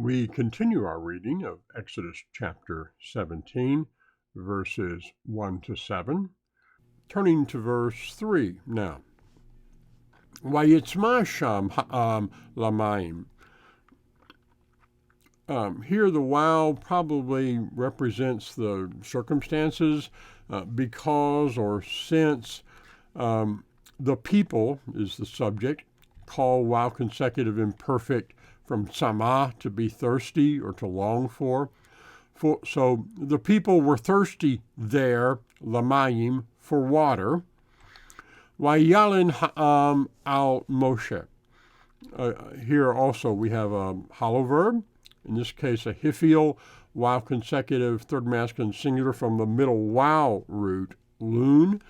We continue our reading of Exodus chapter 17, verses 1 to 7. Turning to verse 3 now. Vayitzma sham ha'am lamayim. Here the wow probably represents the circumstances because or since the people is the subject. Call wow consecutive imperfect from sama, to be thirsty or to long for. So the people were thirsty there, lamayim, for water. Vayalin ha'am al Moshe. Here also we have a hollow verb, in this case a hiphil, wow consecutive, third masculine singular from the middle wow root, loon,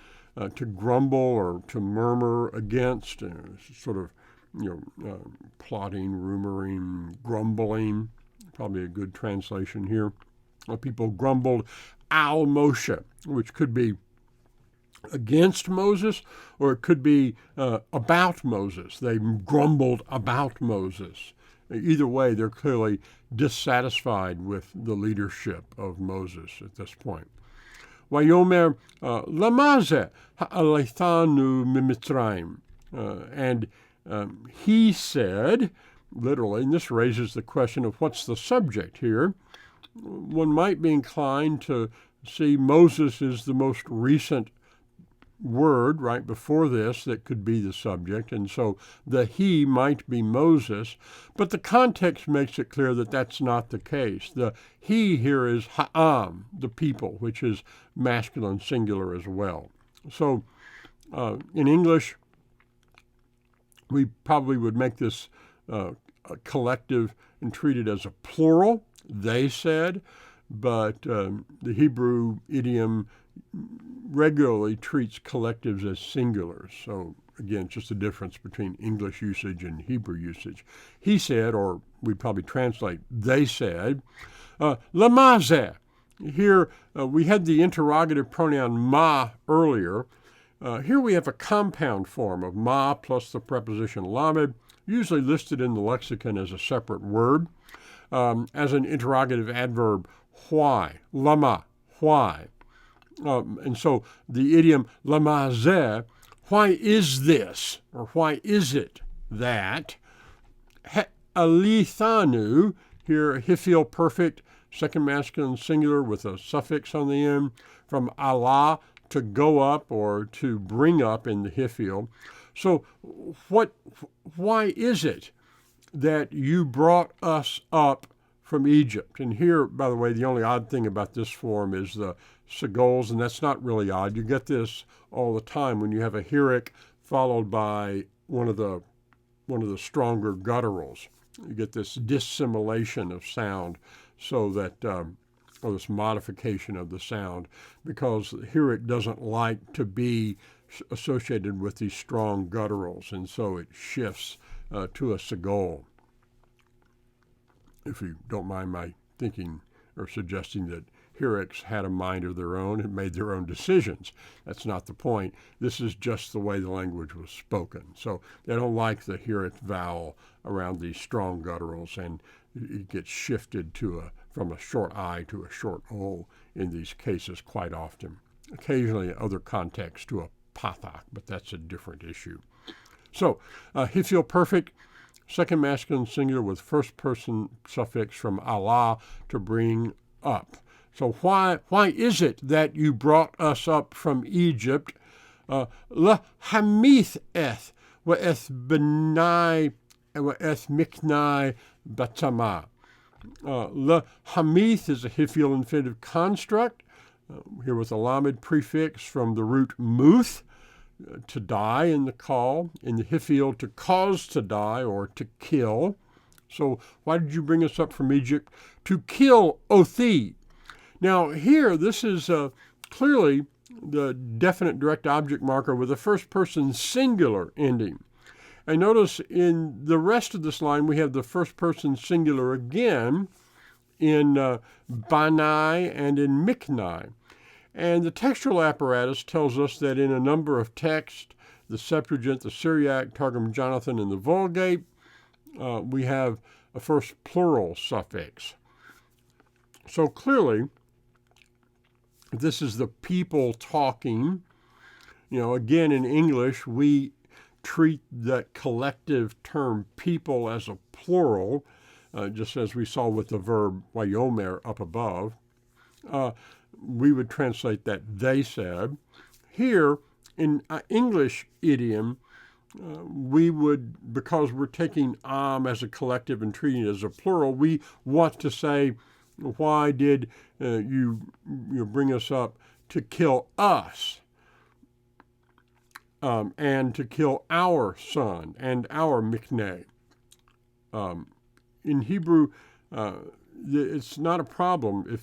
to grumble or to murmur against, sort of plotting, rumoring, grumbling, probably a good translation here. People grumbled al Moshe, which could be against Moses, or it could be about Moses. They grumbled about Moses. Either way, they're clearly dissatisfied with the leadership of Moses at this point. Vayomer lamazeh ha'alethanu mimitzrayim. And he said, literally, and this raises the question of what's the subject here. One might be inclined to see Moses is the most recent word right before this that could be the subject, and so the he might be Moses, but the context makes it clear that that's not the case. The he here is ha'am, the people, which is masculine singular as well. So in English, we probably would make this a collective and treat it as a plural, they said, but the Hebrew idiom regularly treats collectives as singulars. So again, just a difference between English usage and Hebrew usage. He said, or we'd probably translate, they said, lamazeh. Here we had the interrogative pronoun ma earlier. Here we have a compound form of ma plus the preposition lamed, usually listed in the lexicon as a separate word, as an interrogative adverb, why, lama, why. And so the idiom lamazeh, why is this, or why is it that? Alithanu, here hiphil perfect, second masculine singular with a suffix on the end, from Allah, to go up or to bring up in the hiphil. So why is it that you brought us up from Egypt? And here, by the way, the only odd thing about this form is the segols, and that's not really odd. You get this all the time when you have a heroic followed by one of the stronger gutturals. You get this dissimilation of sound, so that or this modification of the sound, because heroic doesn't like to be associated with these strong gutturals, and so it shifts to a segol. If you don't mind my thinking or suggesting that heroics had a mind of their own and made their own decisions. That's not the point. This is just the way the language was spoken. So they don't like the heroic vowel around these strong gutturals, and it gets shifted from a short I to a short O in these cases quite often. Occasionally, in other contexts, to a pathak, but that's a different issue. So, hiphil perfect, second masculine singular with first person suffix from Allah, to bring up. So why is it that you brought us up from Egypt? La hamith eth wa eth benai wa eth miknai batama. La hamith is a hiphil infinitive construct, here with a lamed prefix from the root muth, to die in the call, in the hiphil to cause to die or to kill. So why did you bring us up from Egypt? To kill Othi. Now here, this is clearly the definite direct object marker with a first person singular ending. And notice in the rest of this line, we have the first person singular again in Banai and in Miknai. And the textual apparatus tells us that in a number of texts, the Septuagint, the Syriac, Targum Jonathan, and the Vulgate, we have first plural suffix. So clearly, this is the people talking. Again, in English, we treat the collective term people as a plural, just as we saw with the verb wayomer up above. We would translate that they said. Here, in English idiom, we would, because we're taking as a collective and treating it as a plural, we want to say, why did you bring us up to kill us? And to kill our son and our mikneh. In Hebrew, it's not a problem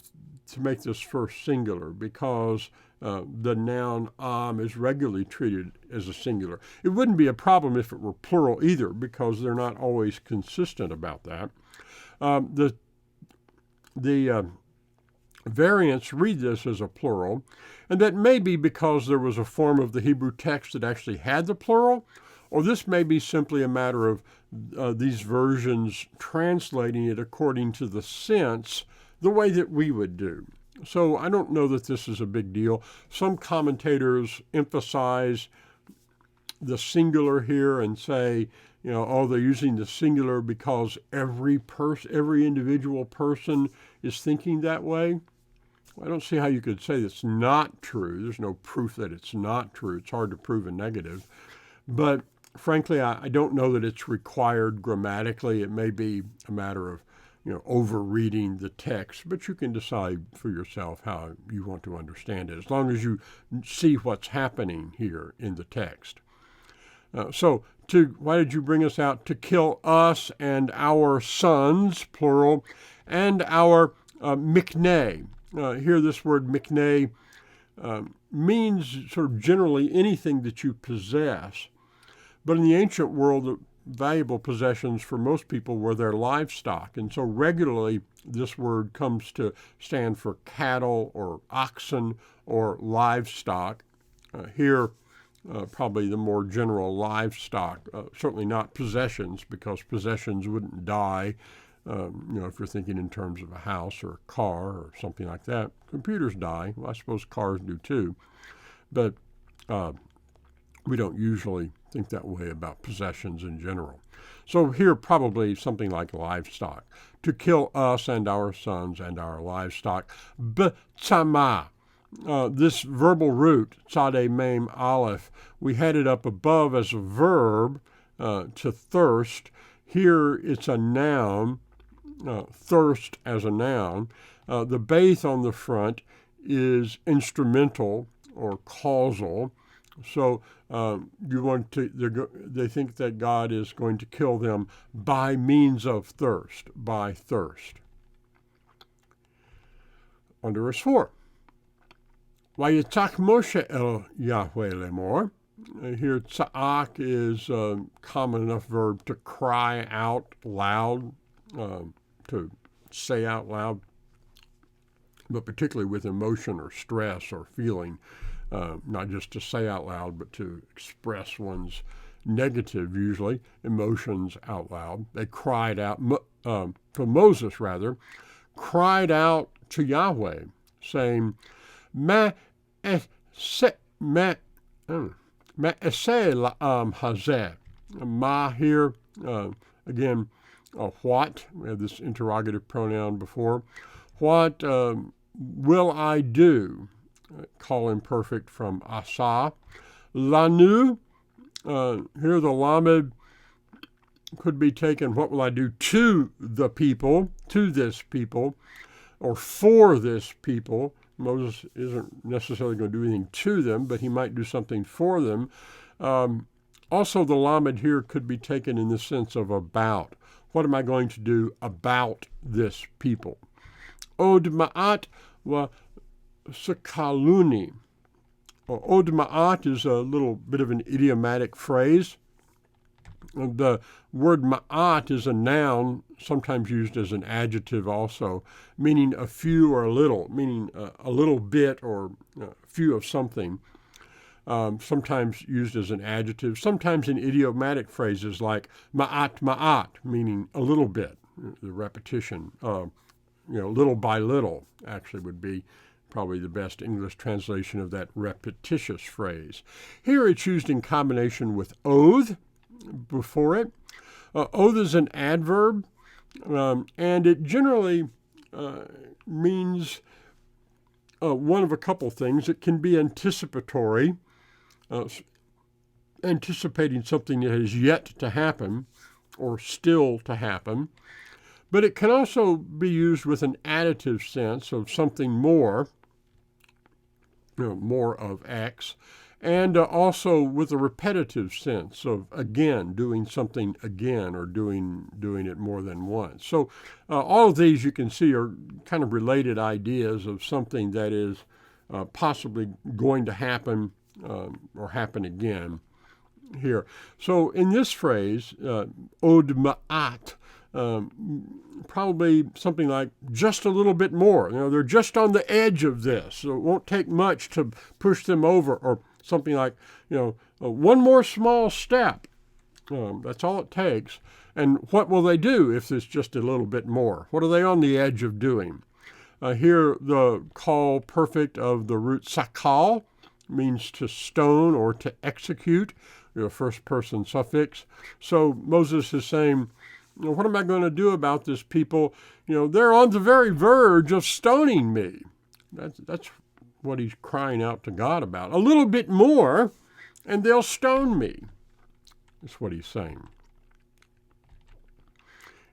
to make this first singular, because the noun is regularly treated as a singular. It wouldn't be a problem if it were plural either, because they're not always consistent about that. The variants read this as a plural, and that may be because there was a form of the Hebrew text that actually had the plural, or this may be simply a matter of these versions translating it according to the sense, the way that we would do. So I don't know that this is a big deal. Some commentators emphasize the singular here and say, they're using the singular because every individual person is thinking that way. I don't see how you could say that's not true. There's no proof that it's not true. It's hard to prove a negative. But frankly, I don't know that it's required grammatically. It may be a matter of, over-reading the text, but you can decide for yourself how you want to understand it, as long as you see what's happening here in the text. Why did you bring us out? To kill us and our sons, plural, and our mikneh. Here, this word mikneh means sort of generally anything that you possess. But in the ancient world, the valuable possessions for most people were their livestock. And so regularly, this word comes to stand for cattle or oxen or livestock. Here, probably the more general livestock, certainly not possessions, because possessions wouldn't die. If you're thinking in terms of a house or a car or something like that. Computers die. Well, I suppose cars do too. But we don't usually think that way about possessions in general. So here, probably something like livestock. To kill us and our sons and our livestock. B'tzama. This verbal root, tzadeh mem aleph, we had it up above as a verb, to thirst. Here it's a noun, thirst as a noun. The beth on the front is instrumental or causal. So they think that God is going to kill them by means of thirst, by thirst. On to verse 4. Vayitzak Moshe el Yahweh lemor. Here, tza'ak is a common enough verb to cry out loud, to say out loud, but particularly with emotion or stress or feeling, not just to say out loud, but to express one's negative, usually, emotions out loud. They cried out, Moses rather, cried out to Yahweh, saying, Ma eseh la'am hazeh. Ma here, again, what? We had this interrogative pronoun before. What will I do? Call imperfect from asa. Lanu, here the lamed could be taken, what will I do to the people, to this people, or for this people. Moses isn't necessarily going to do anything to them, but he might do something for them. Also, the lamed here could be taken in the sense of about. What am I going to do about this people? Od ma'at wa sakaluni. Od ma'at is a little bit of an idiomatic phrase. The word ma'at is a noun, sometimes used as an adjective also, meaning a few or a little, meaning a little bit or a few of something. Sometimes used as an adjective, sometimes in idiomatic phrases like ma'at ma'at, meaning a little bit, the repetition. Little by little actually would be probably the best English translation of that repetitious phrase. Here it's used in combination with oath before it. Oath is an adverb, and it generally means one of a couple things. It can be anticipatory, anticipating something that has yet to happen or still to happen. But it can also be used with an additive sense of something more, more of X, and also with a repetitive sense of again, doing something again, or doing it more than once. So all of these you can see are kind of related ideas of something that is possibly going to happen or happen again here. So in this phrase, od ma'at, probably something like just a little bit more. They're just on the edge of this, so it won't take much to push them over, or something like, one more small step. That's all it takes. And what will they do if there's just a little bit more? What are they on the edge of doing? Here, the call perfect of the root sakal means to stone or to execute, first person suffix. So Moses is saying, what am I going to do about this people? They're on the very verge of stoning me. That's what he's crying out to God about. A little bit more, and they'll stone me. That's what he's saying.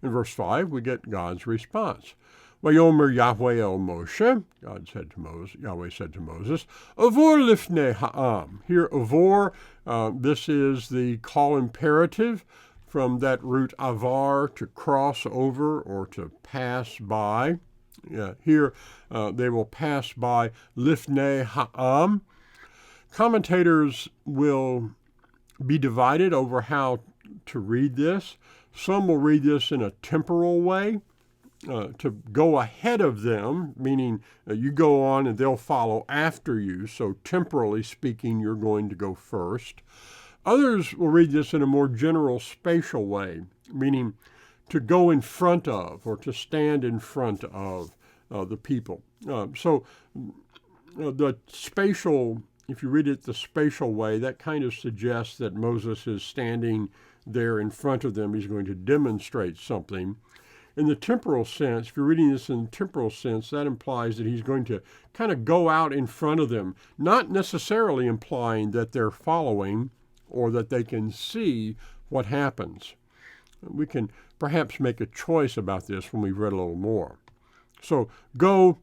In verse 5, we get God's response. Vayomer Yahweh el Moshe, Yahweh said to Moses, Avor lifnei ha'am. Here, avor, this is the call imperative, from that root avar, to cross over or to pass by. Here, they will pass by lifnei ha'am. Commentators will be divided over how to read this. Some will read this in a temporal way, to go ahead of them, meaning you go on and they'll follow after you. So temporally speaking, you're going to go first. Others will read this in a more general spatial way, meaning to go in front of or to stand in front of the people. So the spatial, if you read it the spatial way, that kind of suggests that Moses is standing there in front of them. He's going to demonstrate something. In the temporal sense, if you're reading this in the temporal sense, that implies that he's going to kind of go out in front of them, not necessarily implying that they're following or that they can see what happens. We can perhaps make a choice about this when we've read a little more. So go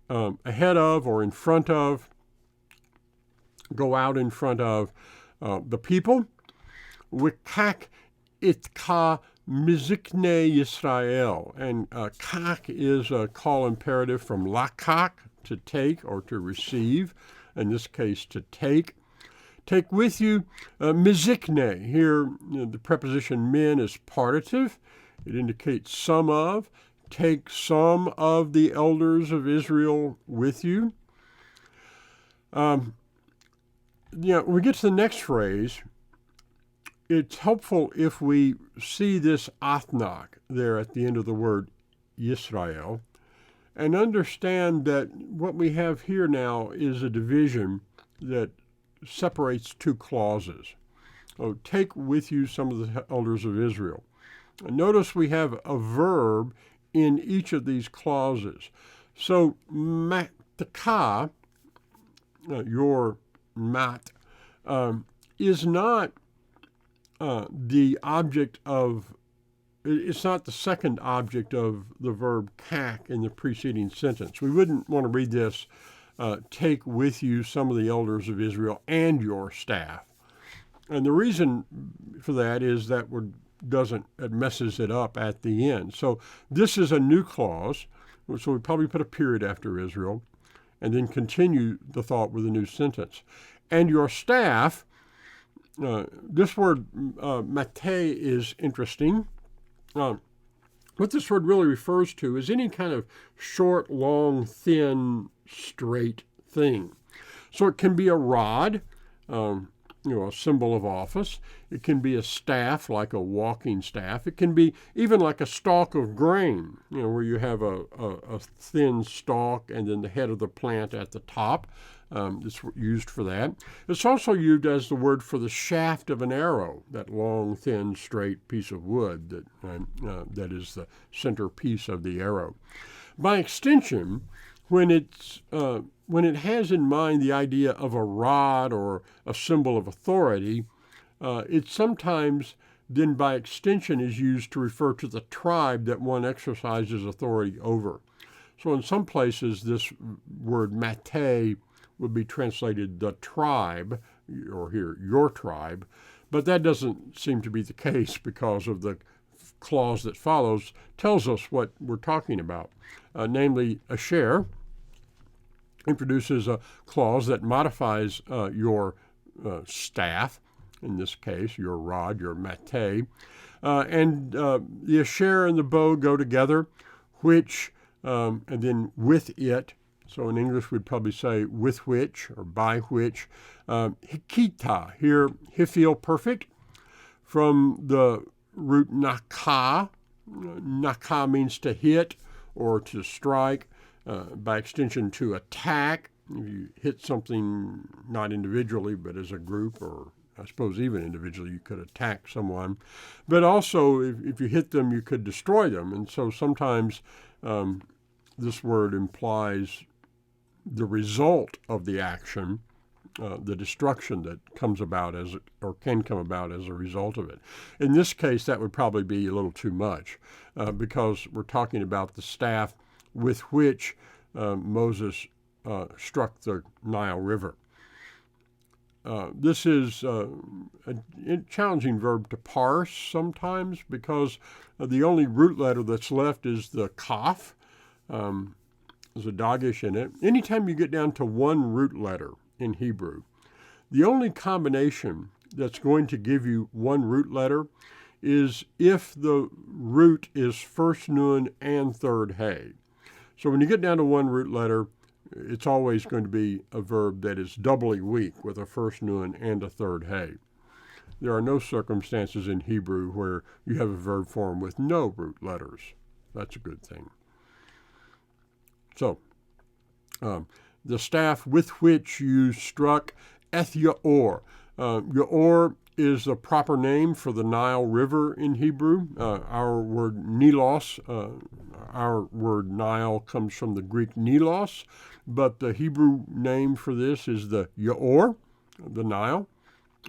ahead of or in front of, go out in front of the people. Wikak itka mizikne Yisrael. And kak is a call imperative from lakak, to take or to receive. In this case, to take. Take with you mizikne. Here, the preposition min is partitive. It indicates some of. Take some of the elders of Israel with you. When we get to the next phrase, it's helpful if we see this athnach there at the end of the word Yisrael and understand that what we have here now is a division that separates two clauses. Oh, take with you some of the elders of Israel. Notice we have a verb in each of these clauses. So mataka, your mat, is not the object of, it's not the second object of the verb kak in the preceding sentence. We wouldn't want to read this, take with you some of the elders of Israel and your staff. And the reason for that is that it messes it up at the end. So this is a new clause, so we probably put a period after Israel, and then continue the thought with a new sentence. And your staff, this word mate is interesting. What this word really refers to is any kind of short, long, thin, straight thing. So it can be a rod, a symbol of office. It can be a staff, like a walking staff. It can be even like a stalk of grain, where you have a thin stalk and then the head of the plant at the top. It's used for that. It's also used as the word for the shaft of an arrow, that long, thin, straight piece of wood that is the centerpiece of the arrow. By extension, when it has in mind the idea of a rod or a symbol of authority, it sometimes then by extension is used to refer to the tribe that one exercises authority over. So in some places, this word mate would be translated the tribe, or here, your tribe, but that doesn't seem to be the case because of the clause that follows tells us what we're talking about, namely asher introduces a clause that modifies your staff, in this case, your rod, your mate, and the asher and the bow go together, which, and then with it, so in English we'd probably say with which or by which, hikita, here, hifil perfect, from the root naka. Naka means to hit or to strike, by extension to attack. If you hit something not individually but as a group, or I suppose even individually, you could attack someone. But also, if you hit them, you could destroy them. And so sometimes this word implies the result of the action, the destruction that comes about or can come about as a result of it. In this case, that would probably be a little too much because we're talking about the staff with which Moses struck the Nile River. This is a challenging verb to parse sometimes because the only root letter that's left is the kaf. There's a dagesh in it. Anytime you get down to one root letter in Hebrew, the only combination that's going to give you one root letter is if the root is first nun and third hey. So when you get down to one root letter, it's always going to be a verb that is doubly weak with a first nun and a third hey. There are no circumstances in Hebrew where you have a verb form with no root letters. That's a good thing. So, the staff with which you struck eth Yaor. Yaor is the proper name for the Nile River in Hebrew. Our word Nilos, our word Nile comes from the Greek Nilos, but the Hebrew name for this is the Yaor, the Nile,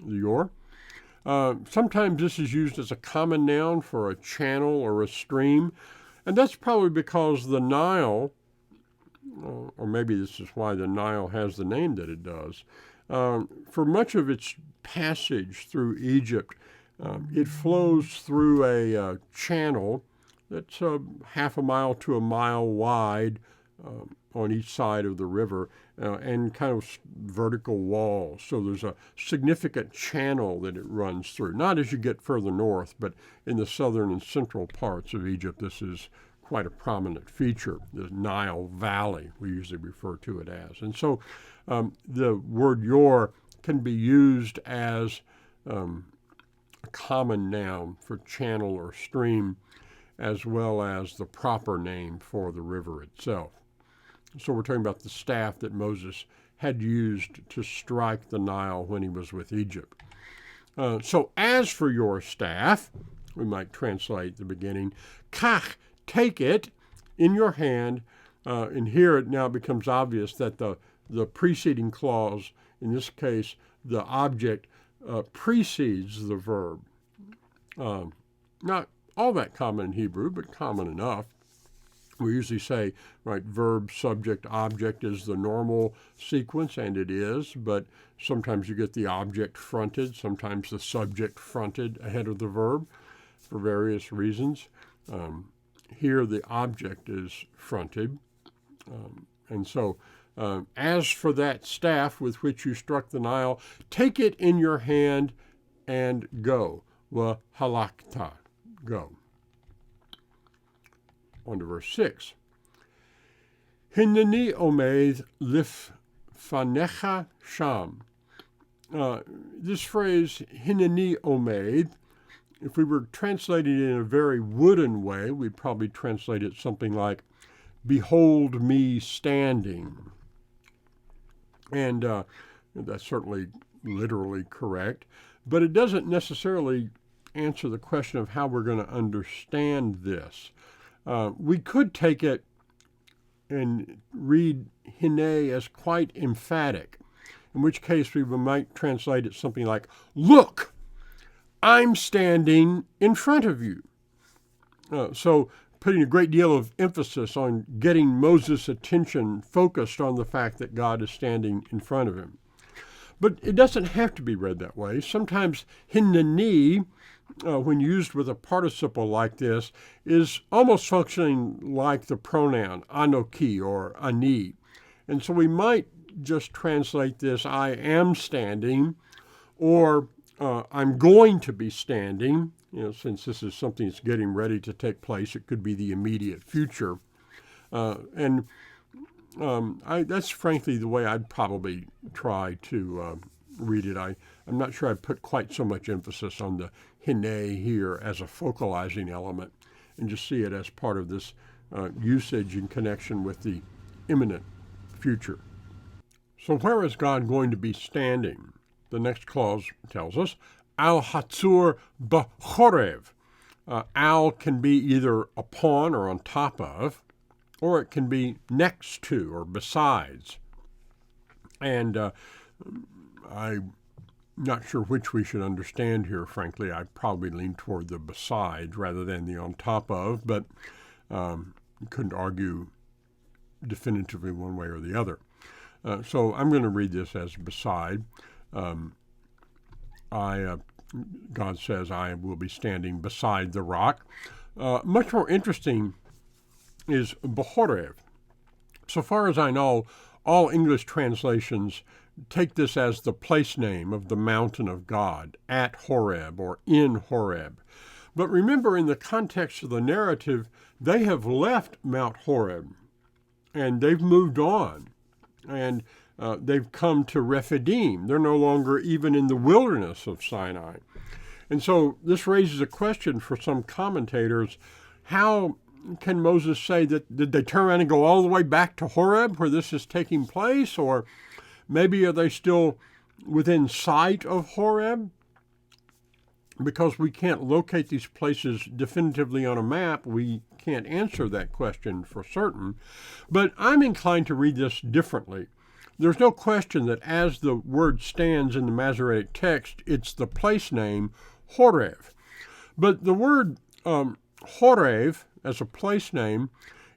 the Yor. Sometimes this is used as a common noun for a channel or a stream, and that's probably because the Nile, or maybe this is why the Nile has the name that it does, for much of its passage through Egypt, it flows through a channel that's half a mile to a mile wide on each side of the river, and kind of vertical walls. So there's a significant channel that it runs through. Not as you get further north, but in the southern and central parts of Egypt, this is quite a prominent feature, the Nile Valley, we usually refer to it as. And so the word yor can be used as a common noun for channel or stream, as well as the proper name for the river itself. So we're talking about the staff that Moses had used to strike the Nile when he was with Egypt. So as for your staff, we might translate the beginning, kach, take it in your hand, and here it now becomes obvious that the preceding clause, in this case, the object, precedes the verb. Not all that common in Hebrew, but common enough. We usually say, right, verb, subject, object is the normal sequence, and it is, but sometimes you get the object fronted, sometimes the subject fronted ahead of the verb for various reasons. Here the object is fronted. And so, as for that staff with which you struck the Nile, take it in your hand and go. Wa halakta, go. On to verse 6. Hineni omed liffanecha sham. this phrase, Hineni Omed, if we were translating it in a very wooden way, we'd probably translate it something like, behold me standing. And that's certainly literally correct, but it doesn't necessarily answer the question of how we're going to understand this. We could take it and read Hine as quite emphatic, in which case we might translate it something like, look, I'm standing in front of you. So putting a great deal of emphasis on getting Moses' attention focused on the fact that God is standing in front of him. But it doesn't have to be read that way. Sometimes Hineni, when used with a participle like this, is almost functioning like the pronoun anoki or ani. And so we might just translate this, I am standing, or I'm going to be standing. Since this is something that's getting ready to take place, it could be the immediate future. That's frankly the way I'd probably try to read it. I'm not sure I'd put quite so much emphasis on the hine here as a focalizing element and just see it as part of this usage in connection with the imminent future. So where is God going to be standing? The next clause tells us, Al Hatzur B'chorev. Al can be either upon or on top of, or it can be next to or besides. And I'm not sure which we should understand here, frankly. I probably lean toward the besides rather than the on top of, but couldn't argue definitively one way or the other. So I'm going to read this as beside. God says, I will be standing beside the rock. Much more interesting is Behorev. So far as I know, all English translations take this as the place name of the mountain of God, at Horeb or in Horeb. But remember, in the context of the narrative, they have left Mount Horeb, and they've moved on, and they've come to Rephidim. They're no longer even in the wilderness of Sinai. And so this raises a question for some commentators. How can Moses say that, did they turn around and go all the way back to Horeb where this is taking place? Or maybe are they still within sight of Horeb? Because we can't locate these places definitively on a map, we can't answer that question for certain. But I'm inclined to read this differently. There's no question that as the word stands in the Masoretic text, it's the place name Horev. But the word Horev as a place name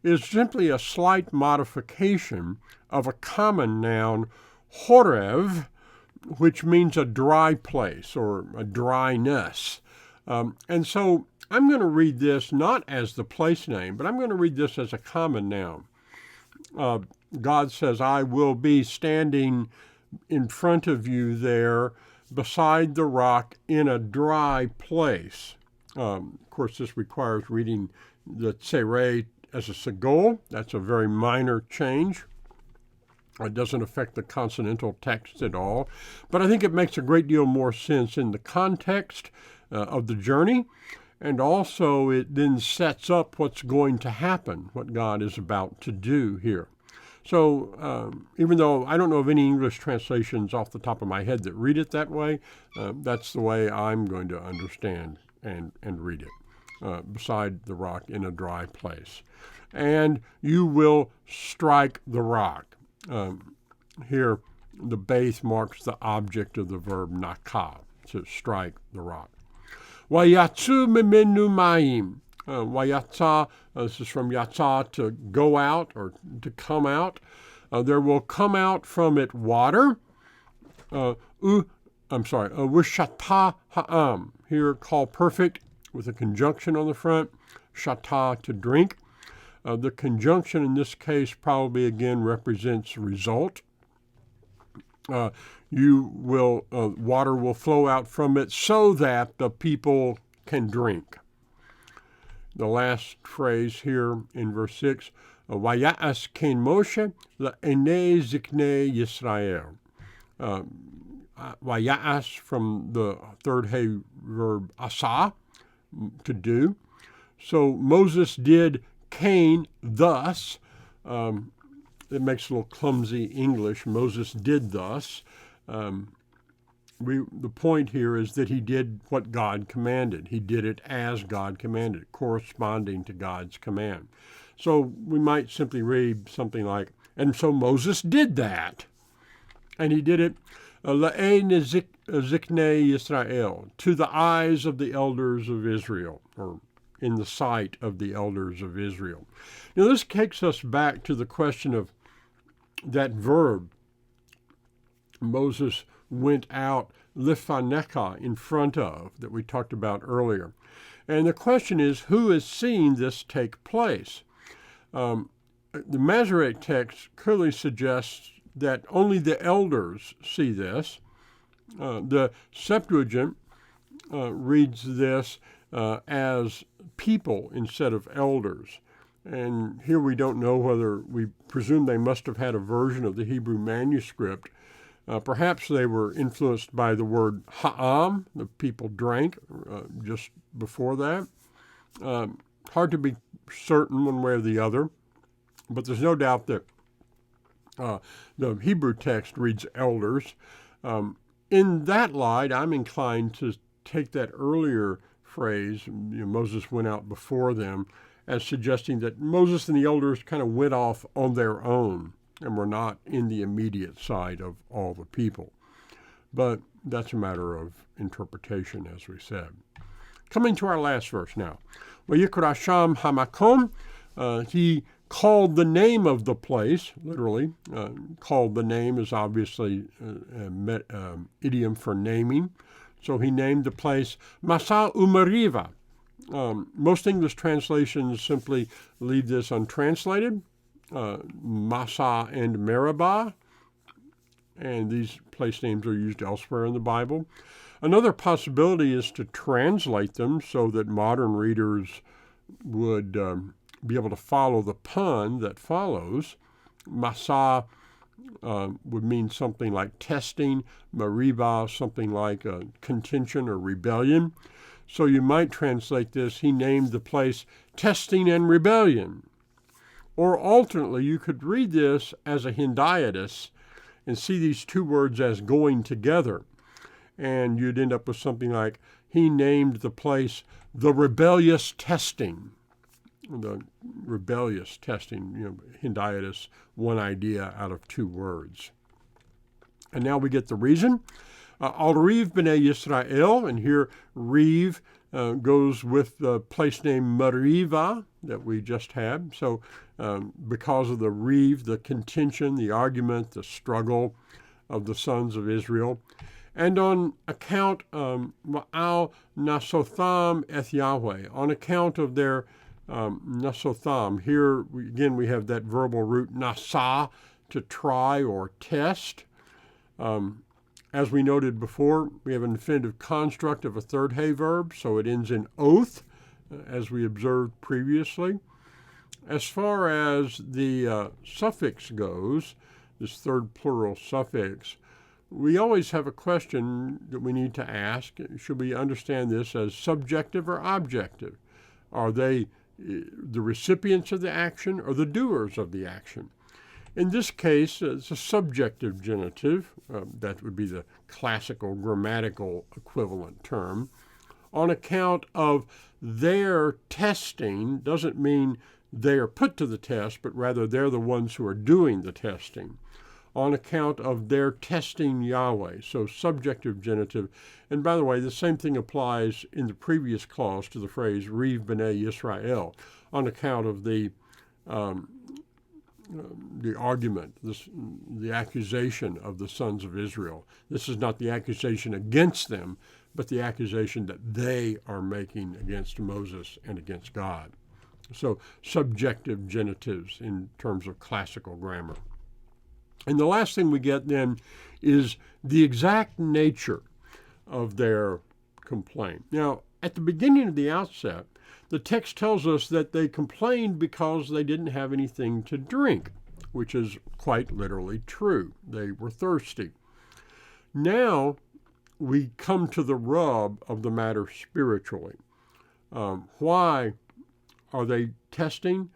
is simply a slight modification of a common noun Horev, which means a dry place or a dryness. And so I'm going to read this not as the place name, but I'm going to read this as a common noun. God says, I will be standing in front of you there beside the rock in a dry place. Of course, this requires reading the tsere as a segol. That's a very minor change. It doesn't affect the consonantal text at all. But I think it makes a great deal more sense in the context of the journey. And also it then sets up what's going to happen, what God is about to do here. So even though I don't know of any English translations off the top of my head that read it that way, that's the way I'm going to understand and read it, beside the rock in a dry place. And you will strike the rock. Here, the base marks the object of the verb nakah, to strike the rock. Wayatsu mimenu mayim. Wayatsa, this is from yatsa, to go out or to come out. There will come out from it water. Wishata ha'am. Here, call perfect with a conjunction on the front. Shata, to drink. The conjunction in this case probably again represents result. Water will flow out from it so that the people can drink. The last phrase here in verse 6, Vaya'as kein Moshe la'enei ziknei Yisrael. Vayas from the third hay verb asa, to do. So Moses did Cain thus. It makes a little clumsy English. Moses did thus. The point here is that he did what God commanded. He did it as God commanded, corresponding to God's command. So we might simply read something like, and so Moses did that. And he did it, La'e ziknei Yisrael, to the eyes of the elders of Israel, or in the sight of the elders of Israel. Now this takes us back to the question of that verb. Moses went out lifaneka, in front of, that we talked about earlier. And the question is, who is seeing this take place? The Masoretic text clearly suggests that only the elders see this. The Septuagint reads this as people instead of elders. And here we don't know whether, we presume they must have had a version of the Hebrew manuscript. Perhaps they were influenced by the word ha'am, the people drank, just before that. Hard to be certain one way or the other, but there's no doubt that the Hebrew text reads elders. In that light, I'm inclined to take that earlier phrase, Moses went out before them, as suggesting that Moses and the elders kind of went off on their own and were not in the immediate sight of all the people. But that's a matter of interpretation, as we said. Coming to our last verse now. Vayikra Sham hamakom, he called the name of the place, literally. Called the name is obviously an idiom for naming. So he named the place Masa Umariva. Most English translations simply leave this untranslated. Masa and Meribah, and these place names are used elsewhere in the Bible. Another possibility is to translate them so that modern readers would be able to follow the pun that follows. Masa would mean something like testing, Meribah something like contention or rebellion. So you might translate this, he named the place Testing and Rebellion. Or alternately, you could read this as a hendiadys and see these two words as going together. And you'd end up with something like, he named the place the rebellious testing. The rebellious testing, hendiadys, one idea out of two words. And now we get the reason. Al Riv b'nei Yisrael, and here Riv goes with the place name Meribah that we just had. So because of the Riv, the contention, the argument, the struggle of the sons of Israel, and on account Ma'al Nasotham eth Yahweh, on account of their Nasotham. Here again we have that verbal root nasa, to try or test. As we noted before, we have an infinitive construct of a third hay verb, so it ends in oath, as we observed previously. As far as the suffix goes, this third plural suffix, we always have a question that we need to ask. Should we understand this as subjective or objective? Are they the recipients of the action or the doers of the action? In this case, it's a subjective genitive. That would be the classical grammatical equivalent term. On account of their testing doesn't mean they are put to the test, but rather they're the ones who are doing the testing. On account of their testing Yahweh, so subjective genitive. And by the way, the same thing applies in the previous clause to the phrase Riv b'nei Yisrael, on account of the argument, the accusation of the sons of Israel. This is not the accusation against them, but the accusation that they are making against Moses and against God. So subjective genitives in terms of classical grammar. And the last thing we get then is the exact nature of their complaint. Now, at the beginning of the outset, the text tells us that they complained because they didn't have anything to drink, which is quite literally true. They were thirsty. Now we come to the rub of the matter spiritually. Why are they testing?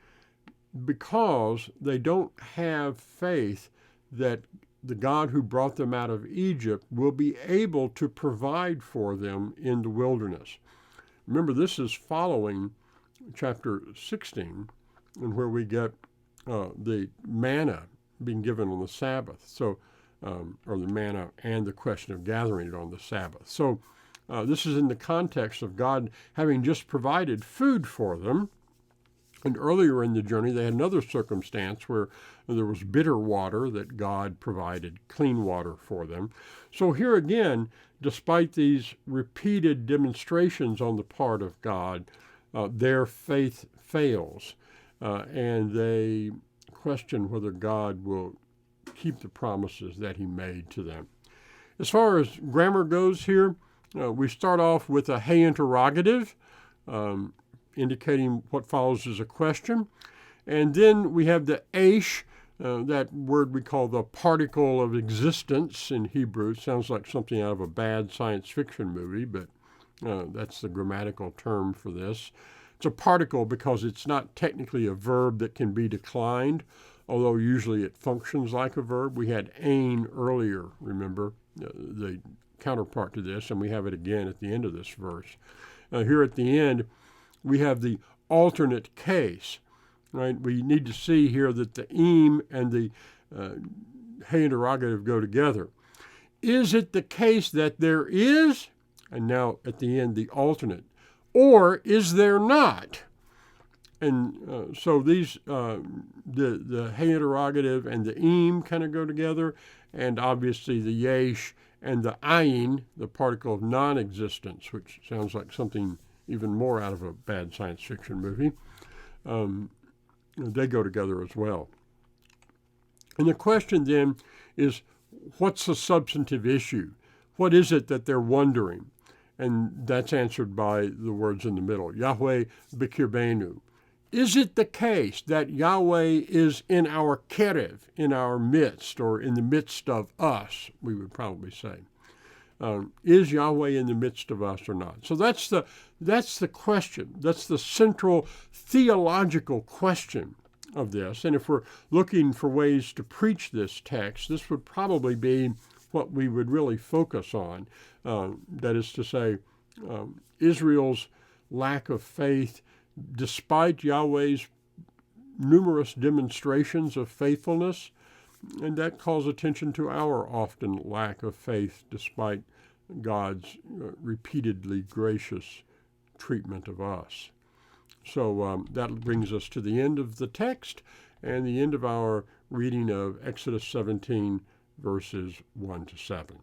Because they don't have faith that the God who brought them out of Egypt will be able to provide for them in the wilderness. Remember, this is following chapter 16, and where we get the manna being given on the Sabbath. So, or the manna and the question of gathering it on the Sabbath. So, this is in the context of God having just provided food for them. And earlier in the journey, they had another circumstance where there was bitter water that God provided clean water for them. So here again, despite these repeated demonstrations on the part of God, their faith fails, and they question whether God will keep the promises that he made to them. As far as grammar goes here, we start off with a hey interrogative, indicating what follows as a question. And then we have the aish, that word we call the particle of existence in Hebrew. It sounds like something out of a bad science fiction movie, but that's the grammatical term for this. It's a particle because it's not technically a verb that can be declined, although usually it functions like a verb. We had ain earlier, remember, the counterpart to this, and we have it again at the end of this verse. Here at the end, we have the alternate case, right? We need to see here that the im and the hey interrogative go together. Is it the case that there is, and now at the end the alternate, or is there not? And so these, the hey interrogative and the im kind of go together, and obviously the yesh and the ayin, the particle of non-existence, which sounds like something even more out of a bad science fiction movie, they go together as well. And the question then is, what's the substantive issue? What is it that they're wondering? And that's answered by the words in the middle, Yahweh b'kirbeinu. Is it the case that Yahweh is in our kerev, in our midst, or in the midst of us, we would probably say? Is Yahweh in the midst of us or not? So that's the question. That's the central theological question of this. And if we're looking for ways to preach this text, this would probably be what we would really focus on. That is to say, Israel's lack of faith, despite Yahweh's numerous demonstrations of faithfulness, and that calls attention to our often lack of faith despite God's repeatedly gracious treatment of us. So that brings us to the end of the text and the end of our reading of Exodus 17, verses 1 to 7.